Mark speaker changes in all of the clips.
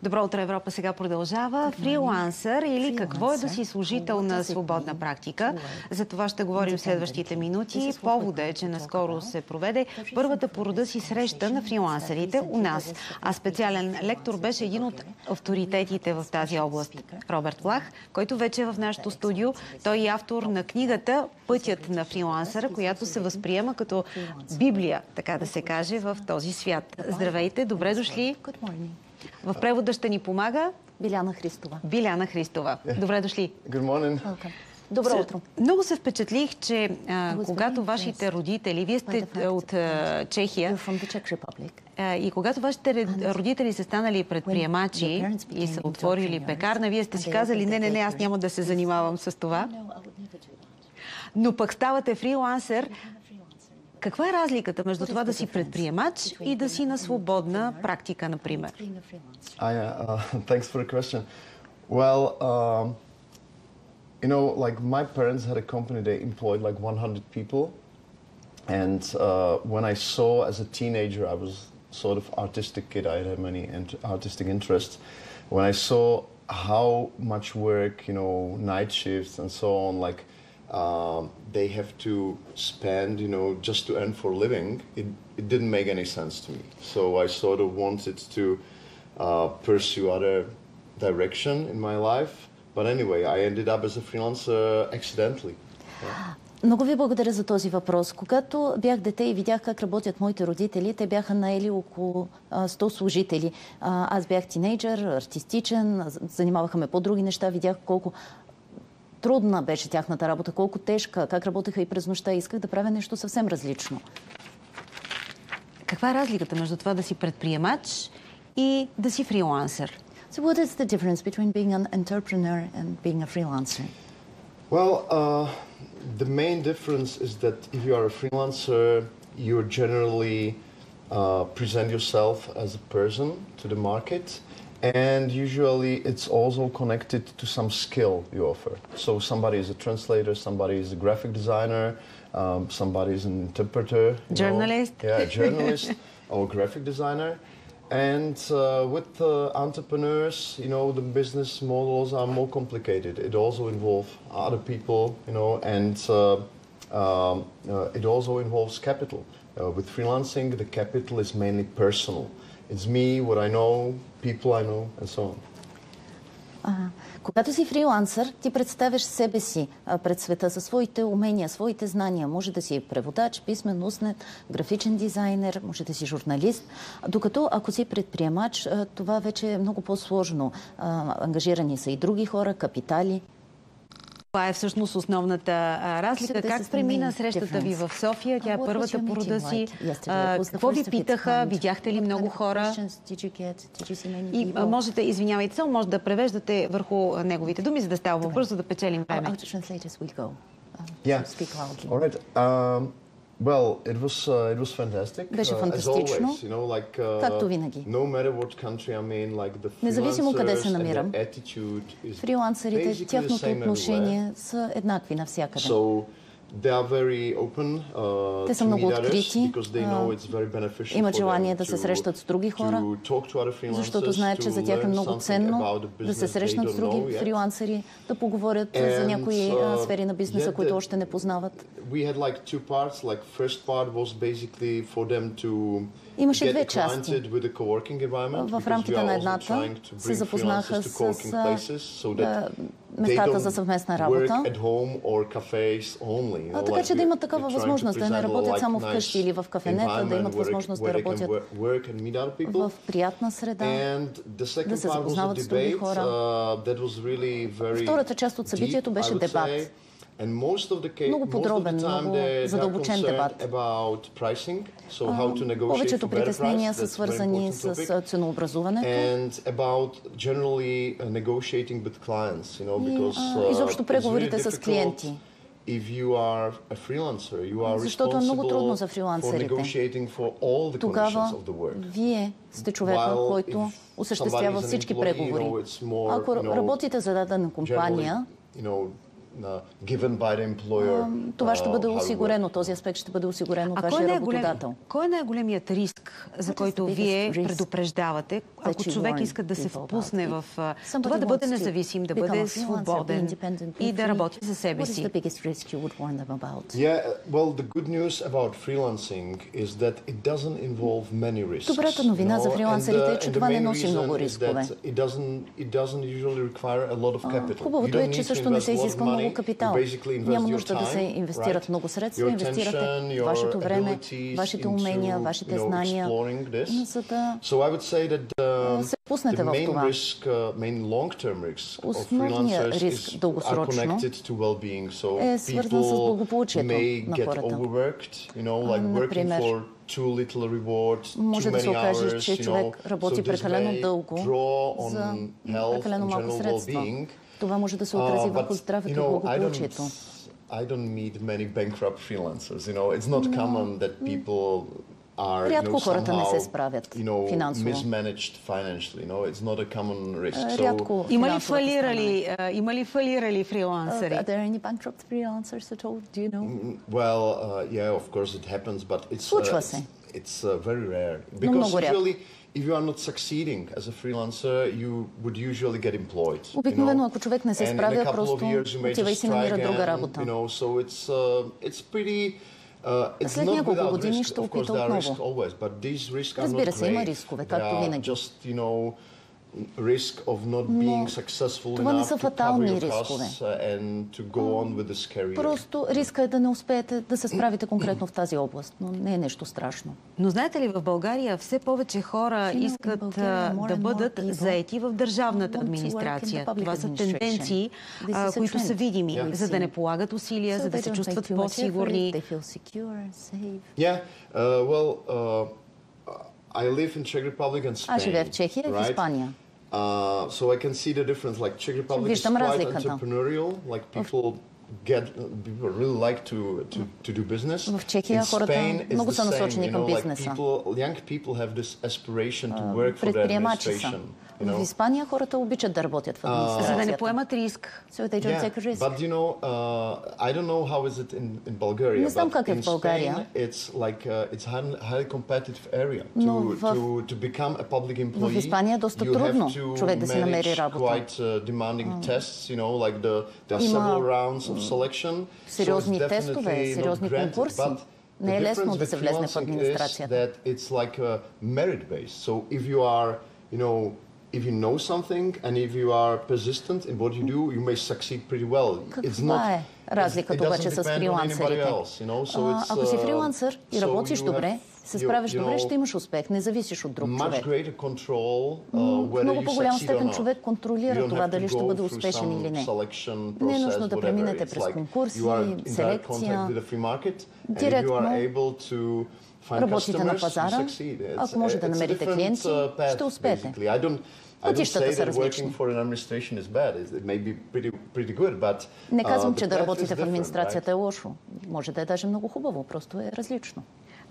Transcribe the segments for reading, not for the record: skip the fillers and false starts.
Speaker 1: Добро утро, Европа сега продължава. Фрилансър или какво е да си служител на свободна практика? За това ще говорим в следващите минути. Повода е, че наскоро се проведе първата по рода си среща на фрилансърите у нас. А специален лектор беше един от авторитетите в тази област. Роберт Влах, който вече е в нашото студио. Той е автор на книгата "Пътят на фрилансъра", която се възприема като Библия, така да се каже, в този свят. Здравейте, добре дошли. В превода ще ни помага
Speaker 2: Биляна Христова.
Speaker 1: Биляна Христова. Добре дошли.
Speaker 3: Good morning.
Speaker 2: Добро утро.
Speaker 1: Много се впечатлих, че когато вашите родители, вие сте от Чехия, и когато вашите родители са станали предприемачи и са отворили пекарна, вие сте си казали, не, аз няма да се занимавам с това. Но пък ставате фрилансър. Каква е разликата между това да си предприемач и да си на свободна практика, например?
Speaker 3: Thanks for the question. Well, you know, like my parents had a company, they employed like 100 people. And when I saw as a teenager, I was sort of artistic kid, I had many artistic interests. When I saw how much work, you know, night shifts and so on, like they have to spend, you know, just to earn for a living, it didn't make any sense to me. So I sort of wanted to pursue other direction in my life. But anyway, I ended up as a freelancer accidentally.
Speaker 2: Много ви благодаря за този въпрос. Когато бях дете и видях как работят моите родители, те бяха наели около 100 служители. Аз бях тинейджър, артистичен, занимаваха ме по-други неща, видях колко трудна беше тяхната работа, колко тежка, как работеха и през нощта. Исках да правя нещо съвсем различно.
Speaker 1: Каква е разликата между това да си предприемач и да си фрилансър?
Speaker 2: So what is the difference between being an entrepreneur and being a freelancer?
Speaker 3: Well, the main difference is that if you are a freelancer, you generally present yourself as a person to the market. And usually it's also connected to some skill you offer. So somebody is a translator, somebody is a graphic designer, somebody is an interpreter.
Speaker 1: Journalist.
Speaker 3: Yeah, journalist or graphic designer. And with entrepreneurs, you know, the business models are more complicated. It also involves other people, you know, and it also involves capital. With freelancing, the capital is mainly personal. It's me, what I know, people I know, and so on.
Speaker 2: Когато си фрилансър, ти представяш себе си пред света със своите умения, своите знания. Може да си преводач, писмен, устен, графичен дизайнер, може да си журналист. Докато ако си предприемач, това вече е много по-сложно. Ангажирани са и други хора, капитали.
Speaker 1: Това е всъщност основната разлика. Как премина срещата ви в София? Тя е първата по рода си. Какво ви питаха? Видяхте ли много хора? И можете, извинявайте се, може да превеждате върху неговите думи, за да става по-бързо, да печелим време.
Speaker 3: Well, it was fantastic.
Speaker 2: Беше фантастично,
Speaker 3: as always, you know, like,
Speaker 2: както винаги.
Speaker 3: No matter what country I'm in, like the
Speaker 2: независимо къде се намирам, фрилансърите, тяхното отношение са еднакви навсякъде.
Speaker 3: So, they are very open,
Speaker 2: те са много открити, имат желание да се
Speaker 3: to
Speaker 2: срещат с други хора, защото знаят, че за тях е много ценно да се срещнат с други фрилансъри, да поговорят за някои сфери на бизнеса, които още не познават. Имаше две части. В рамките на едната се запознаха с местата за съвместна работа. Така че да имат такава възможност, да не работят само вкъщи или в кафенета, да имат възможност да работят в приятна среда, да се запознават с други хора. Втората част от събитието беше дебат. Много подробен, много задълбочен дебат. Повечето притеснения са свързани с ценообразуването и изобщо преговорите с клиенти. Защото е много трудно за фрилансерите. Тогава вие сте човека, който осъществява всички преговори. Ако работите за дадена компания,
Speaker 3: given by the employer.
Speaker 2: Това ще бъде осигурено, този аспект ще бъде осигурен от вашия работодател.
Speaker 1: Кой е най-големият риск, за който вие предупреждавате, ако човек иска да се впусне в това да бъде независим, да бъде свободен и да работи за себе си?
Speaker 2: Добрата новина за фрилансерите е, че това не носи много рискове. Хубавото е, че също не се изисква много капитал. Няма нужда да се инвестират много средства, инвестирате вашето време, вашите умения, вашите знания, за да се пуснете в това. Основният риск дългосрочно е свързан с благополучието на хората. Например, може да се окаже, че човек работи прекалено дълго за прекалено малко средства. Това може да се отрази върху здравето и благополучието.
Speaker 3: I don't meet many bankrupt freelancers. It's not common that people are
Speaker 2: рядко хората не се справят финансово.
Speaker 3: Mismanaged financially. It's not a common risk.
Speaker 2: Рядко
Speaker 1: има ли фалирали фрилансери?
Speaker 2: Are there any bankrupt freelancers at all? Do you know?
Speaker 3: Well, yeah, of course it happens, but it's very rare.
Speaker 2: Because
Speaker 3: usually if you are not succeeding as a freelancer, you would usually get employed.
Speaker 2: Обикновено, ако човек не се справя, просто отива и си намира друга работа.
Speaker 3: So it's pretty
Speaker 2: след няколко години ще опита отново. Разбира се, има рискове, както винаги. Но това не са фатални рискове. Просто риска е да не успеете да се справите конкретно в тази област, но не е нещо страшно.
Speaker 1: Но знаете ли, в България все повече хора искат да бъдат заети в държавната администрация. Това са тенденции, които са видими, за да не полагат усилия, за да се чувстват по-сигурни.
Speaker 2: Аз живея в Чехия и в Испания.
Speaker 3: So I can see the difference. Like Czech Republic is quite entrepreneurial. Like people really like to do business.
Speaker 2: В Чехия хората много са насочени към бизнеса.
Speaker 3: Young people have this aspiration to work for the administration.
Speaker 2: В Испания хората обичат да работят в администрацията.
Speaker 1: За да не поемат риск.
Speaker 2: So they don't take a risk.
Speaker 3: But I don't know how is it in Bulgaria.
Speaker 2: Не знам как е в България.
Speaker 3: It's like it's highly competitive area. To become a public employee.
Speaker 2: В Испания е доста трудно човек да си намери работа.
Speaker 3: Quite demanding tests, like there are several rounds of selection.
Speaker 2: Сериозни тестове, сериозни конкурси. Не е лесно да се влезне в администрацията.
Speaker 3: It's like merit based. So if you are, if you know something and if you are persistent in what you do, you may succeed pretty well.
Speaker 2: Каква е разликата обаче с фрилансерите? Ако си фрилансър и работиш добре, се справиш добре, ще имаш успех, не зависиш от друг човек. В много по-голяма степен човек контролира това дали ще бъде успешен или не. Не е нужно да преминете през конкурси, селекция. Директно работите на пазара. Ако може да намерите клиенти, ще успеете. Пътищата са различни. Не казвам, че да работите в администрацията е лошо. Може да е даже много хубаво, просто е различно.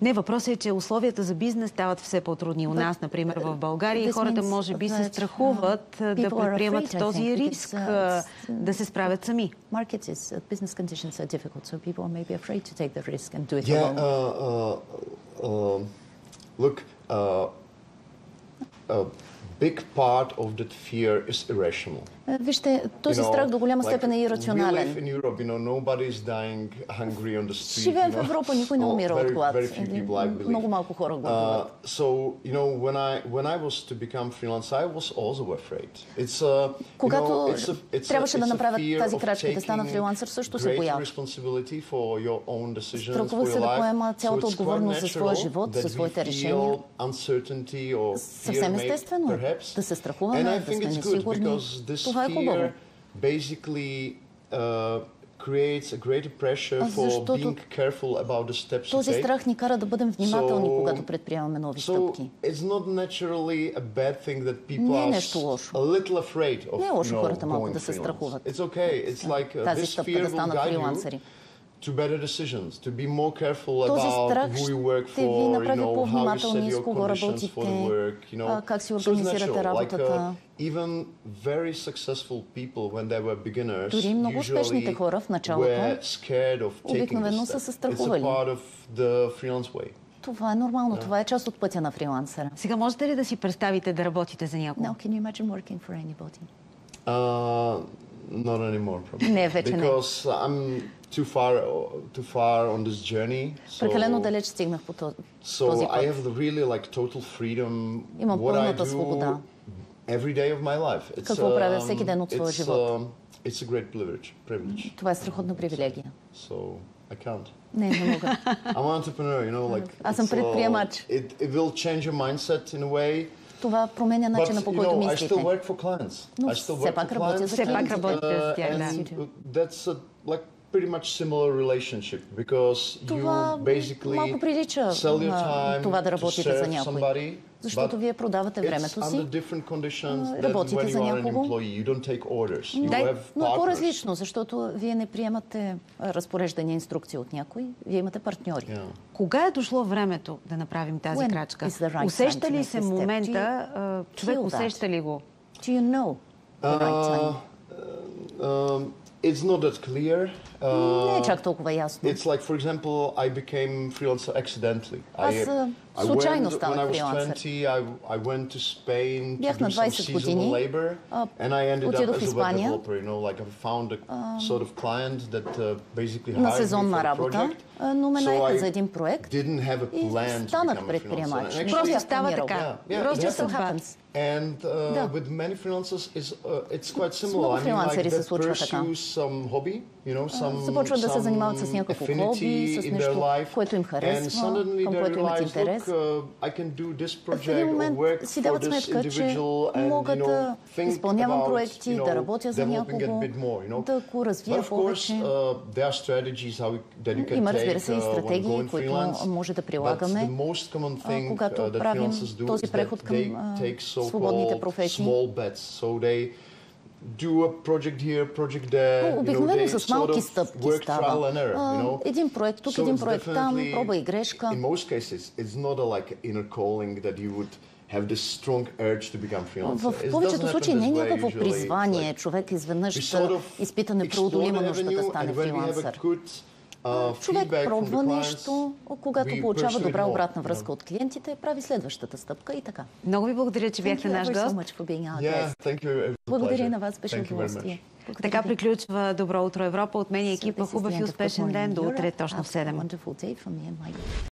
Speaker 1: Не, въпросът е, че условията за бизнес стават все по-трудни у нас, например в България, и хората може би се страхуват да предприемат този риск, да се справят сами.
Speaker 3: Big part of that fear is irrational.
Speaker 2: Вижте, този страх до голяма степен е ирационален. Живеем в Европа, никой не умира от глад. Много малко хора гладуват. Когато трябваше да направя тази крачка и да стана фрилансър, също се боях. Страхувах се да поема цялата отговорност за своя живот, за своите решения. Съвсем естествено е да се страхуваме, да сме несигурни. Това е хубаво. Защото този страх ни кара да бъдем внимателни, когато предприемаме нови стъпки. Не е нещо лошо. Не е лошо хората малко да се страхуват. Тази стъпка да станат фрилансери.
Speaker 3: to better decisions, to be more careful
Speaker 2: Този
Speaker 3: about
Speaker 2: страх
Speaker 3: who you work
Speaker 2: ще ви
Speaker 3: for,
Speaker 2: направи
Speaker 3: how you set
Speaker 2: по-внимателни с
Speaker 3: your
Speaker 2: кого
Speaker 3: conditions for the work,
Speaker 2: работите, как си
Speaker 3: So it's
Speaker 2: организирате
Speaker 3: natural.
Speaker 2: работата.
Speaker 3: Even very successful people, when they were beginners,
Speaker 2: Дори много успешните хора в началото
Speaker 3: were scared of taking
Speaker 2: обикновено
Speaker 3: this
Speaker 2: са
Speaker 3: step.
Speaker 2: се
Speaker 3: It's a
Speaker 2: страхували.
Speaker 3: part of the freelance way.
Speaker 2: Това е нормално, това е част от пътя на фрилансера.
Speaker 1: Сега можете ли да си представите да работите за някого?
Speaker 2: Now, can you imagine working for anybody?
Speaker 3: Not anymore, probably.
Speaker 2: Не, вече не.
Speaker 3: Because I'm too far on this journey.
Speaker 2: Прекалено далеч стигнах по този
Speaker 3: So
Speaker 2: път.
Speaker 3: I have the really like total freedom.
Speaker 2: Имам
Speaker 3: What I
Speaker 2: пълната
Speaker 3: do
Speaker 2: свобода.
Speaker 3: every day of my life.
Speaker 2: Какво правя всеки ден от своя живот?
Speaker 3: It's a great privilege.
Speaker 2: Това е страхотна привилегия.
Speaker 3: So I can't.
Speaker 2: Не мога.
Speaker 3: I'm an entrepreneur, like.
Speaker 2: Аз съм предприемач.
Speaker 3: It will change your mindset in a way.
Speaker 2: Това променя начина, по който
Speaker 3: I
Speaker 2: мислите.
Speaker 3: still work for clients.
Speaker 2: Но
Speaker 3: I still
Speaker 2: все
Speaker 3: work
Speaker 2: пак
Speaker 3: for
Speaker 2: работя
Speaker 3: clients.
Speaker 2: за
Speaker 1: Все пак
Speaker 2: клиентите.
Speaker 1: работите с тях, да.
Speaker 3: And that's like pretty much similar relationship because
Speaker 2: Това
Speaker 3: you basically
Speaker 2: малко прилича
Speaker 3: sell your
Speaker 2: на
Speaker 3: time
Speaker 2: това да
Speaker 3: to
Speaker 2: работите за
Speaker 3: serve
Speaker 2: някой.
Speaker 3: somebody,
Speaker 2: Защото
Speaker 3: but
Speaker 2: вие продавате
Speaker 3: it's
Speaker 2: времето
Speaker 3: under
Speaker 2: си,
Speaker 3: different conditions than
Speaker 2: работите
Speaker 3: when
Speaker 2: за
Speaker 3: you are an
Speaker 2: някого.
Speaker 3: employee. You don't take orders. You
Speaker 1: Да,
Speaker 3: have
Speaker 2: но е
Speaker 3: partners.
Speaker 2: по-различно, защото вие не приемате разпореждания, инструкции от някой, вие имате партньори.
Speaker 3: Yeah.
Speaker 1: Кога е дошло времето да направим тази
Speaker 2: When
Speaker 1: крачка?
Speaker 2: is the right
Speaker 1: Усеща
Speaker 2: time to
Speaker 1: ли
Speaker 2: make
Speaker 1: се
Speaker 2: this step?
Speaker 1: момента, човек
Speaker 2: feel that?
Speaker 1: усеща ли го?
Speaker 2: Do you know the right time?
Speaker 3: It's not that clear.
Speaker 2: Не е чак толкова ясно.
Speaker 3: It's like, for example, I became freelancer accidentally.
Speaker 2: Аз случайно станах
Speaker 3: when I was
Speaker 2: фрилансър.
Speaker 3: 20, I went to Spain
Speaker 2: Бях
Speaker 3: to
Speaker 2: на
Speaker 3: do some
Speaker 2: 20
Speaker 3: seasonal
Speaker 2: години.
Speaker 3: labor, and I ended up
Speaker 2: Отидох в
Speaker 3: as a web
Speaker 2: Испания.
Speaker 3: developer. Like I found a sort of client that basically
Speaker 2: На
Speaker 3: hired me
Speaker 2: сезонна
Speaker 3: for a
Speaker 2: работа,
Speaker 3: project.
Speaker 2: но ме
Speaker 3: So
Speaker 2: наеха
Speaker 3: I
Speaker 2: за един проект
Speaker 3: didn't have a
Speaker 2: и
Speaker 3: plan to
Speaker 2: станах
Speaker 3: become a
Speaker 2: предприемач.
Speaker 3: freelancer. And
Speaker 2: Не
Speaker 3: actually,
Speaker 2: бях
Speaker 1: Просто става
Speaker 2: планирал.
Speaker 1: така.
Speaker 3: Yeah,
Speaker 1: Просто
Speaker 3: it
Speaker 2: Just so
Speaker 1: съдба.
Speaker 2: happens.
Speaker 3: And
Speaker 2: Да.
Speaker 3: with many freelancers, it's quite
Speaker 2: С
Speaker 3: similar.
Speaker 2: много
Speaker 3: I mean, like
Speaker 2: фрилансери се
Speaker 3: they
Speaker 2: случва така.
Speaker 3: pursue some hobby,
Speaker 2: Започват да се занимават с някакво хобби, с нещо, което им харесва, към което имат интерес. В един момент си дават сметка, че могат да изпълнявам проекти, да работя за някого, да го развия повече. Има, разбира се, и стратегии, които може да прилагаме, когато правим този преход към свободните професии. Обикновено с малки стъпки става. Един проект тук, един проект там, проба и грешка. В повечето случаи не е някакво призвание човек изведнъж да изпита непреодолима нужда да стане фрилансър. Човек пробва нещо, когато получава добра обратна връзка от клиентите, прави следващата стъпка и така.
Speaker 1: Много ви благодаря, че бяхте наш гост.
Speaker 2: Благодаря и на вас, беше удоволствие.
Speaker 1: Така приключва Добро утро Европа. От мен и екипа. Хубав и успешен ден. До утре точно в 7.